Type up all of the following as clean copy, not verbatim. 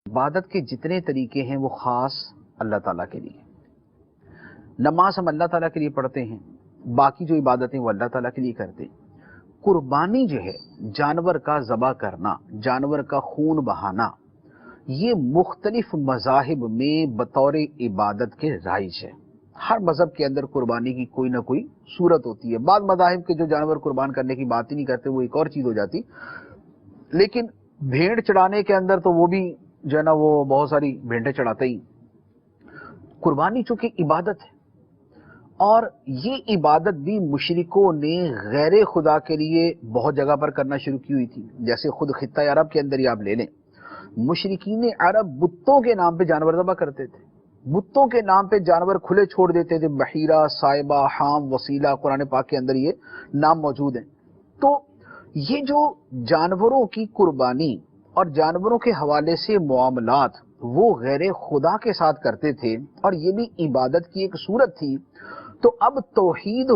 عبادت کے جتنے طریقے ہیں وہ خاص اللہ تعالیٰ کے لیے۔ نماز ہم اللہ تعالیٰ کے لیے پڑھتے ہیں، باقی جو عبادتیں وہ اللہ تعالیٰ کے لیے کرتے ہیں۔ قربانی جو ہے، جانور کا ذبح کرنا، جانور کا خون بہانا، یہ مختلف مذاہب میں بطور عبادت کے رائج ہے۔ ہر مذہب کے اندر قربانی کی کوئی نہ کوئی صورت ہوتی ہے۔ بعض مذاہب کے جو جانور قربان کرنے کی بات ہی نہیں کرتے، وہ ایک اور چیز ہو جاتی، لیکن بھیڑ چڑھانے کے اندر تو وہ بھی جو ہے نا وہ بہت ساری بھیڑیں چڑھاتے ہی۔ قربانی چونکہ عبادت ہے، اور یہ عبادت بھی مشرکوں نے غیر خدا کے لیے بہت جگہ پر کرنا شروع کی ہوئی تھی۔ جیسے خود خطہ عرب کے اندر ہی آپ لے لیں، مشرکین عرب بتوں کے نام پہ جانور ذبح کرتے تھے، بتوں کے نام پہ جانور کھلے چھوڑ دیتے تھے، بحیرہ، صائبہ، حام، وسیلہ، قرآن پاک کے اندر یہ نام موجود ہیں۔ تو یہ جو جانوروں کی قربانی اور جانوروں کے حوالے سے معاملات وہ غیر خدا کے ساتھ کرتے تھے، اور یہ بھی عبادت کی ایک صورت تھی۔ تو اب توحید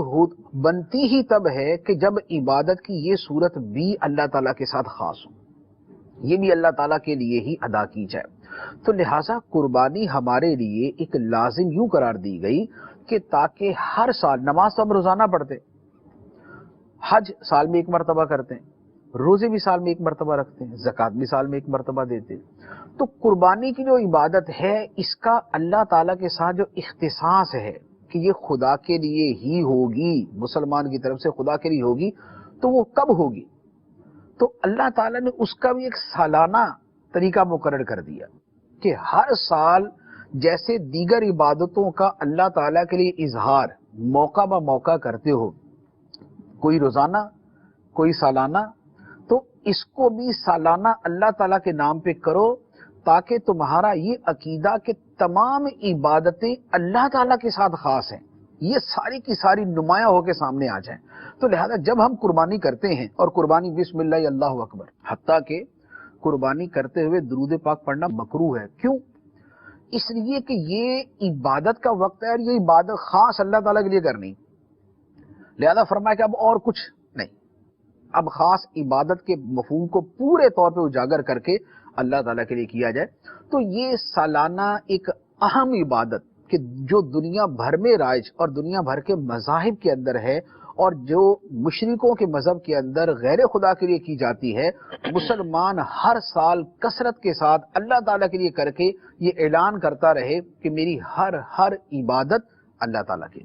بنتی ہی تب ہے کہ جب عبادت کی یہ صورت بھی اللہ تعالیٰ کے ساتھ خاص ہو، یہ بھی اللہ تعالیٰ کے لیے ہی ادا کی جائے۔ تو لہٰذا قربانی ہمارے لیے ایک لازم یوں قرار دی گئی کہ تاکہ ہر سال، نماز تو ہم روزانہ پڑھتے، حج سال میں ایک مرتبہ کرتے ہیں، روزے بھی سال میں ایک مرتبہ رکھتے ہیں، زکوٰۃ بھی سال میں ایک مرتبہ دیتے ہیں۔ تو قربانی کی جو عبادت ہے، اس کا اللہ تعالیٰ کے ساتھ جو اختصاص ہے کہ یہ خدا کے لیے ہی ہوگی، مسلمان کی طرف سے خدا کے لیے ہوگی، تو وہ کب ہوگی؟ تو اللہ تعالیٰ نے اس کا بھی ایک سالانہ طریقہ مقرر کر دیا کہ ہر سال جیسے دیگر عبادتوں کا اللہ تعالیٰ کے لیے اظہار موقع بہ موقع کرتے ہو، کوئی روزانہ، کوئی سالانہ، تو اس کو بھی سالانہ اللہ تعالیٰ کے نام پہ کرو، تاکہ تمہارا یہ عقیدہ کہ تمام عبادتیں اللہ تعالیٰ کے ساتھ خاص ہیں، یہ ساری کی ساری نمایاں ہو کے سامنے آ جائیں۔ تو لہذا جب ہم قربانی کرتے ہیں، اور قربانی بسم اللہ اللہ اکبر، حتیٰ کہ قربانی کرتے ہوئے درود پاک پڑھنا مکروہ ہے۔ کیوں؟ اس لیے کہ یہ عبادت کا وقت ہے، اور یہ عبادت خاص اللہ تعالیٰ کے لیے کرنی، لہذا فرمایا کہ اب اور کچھ نہیں، اب خاص عبادت کے مفہوم کو پورے طور پہ اجاگر کر کے اللہ تعالیٰ کے لیے کیا جائے۔ تو یہ سالانہ ایک اہم عبادت کہ جو دنیا بھر میں رائج اور دنیا بھر کے مذاہب کے اندر ہے، اور جو مشرکوں کے مذہب کے اندر غیر خدا کے لیے کی جاتی ہے، مسلمان ہر سال کثرت کے ساتھ اللہ تعالیٰ کے لیے کر کے یہ اعلان کرتا رہے کہ میری ہر عبادت اللہ تعالیٰ کی